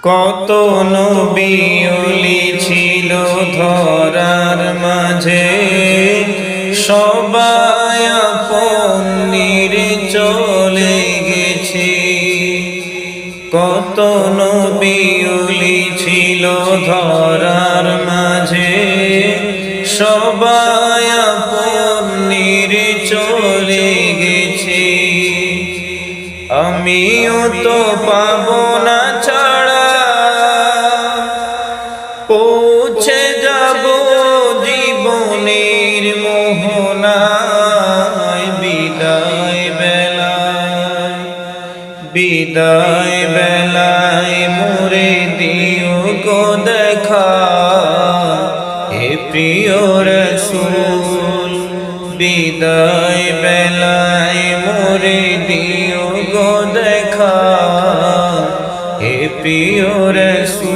কত নবী ওলি ছিল ধরার মাঝে, সবাই আপন নিরে চলে গেছে। কত নবী ওলি ছিল ধরার মাঝে, সবাই আপন নিরে চলে গেছে। আমিও তো পাবো না ছাড়া, পৌঁছে যাব জীবনের মোহনায়। বিদায় বেলায়, বিদায় বেলায় মোরে দিও গো দেখা, হে প্রিয় রাসূল। বিদায় বেলায় মোরে দিও গো দেখা, হে প্রিয় রাসূল।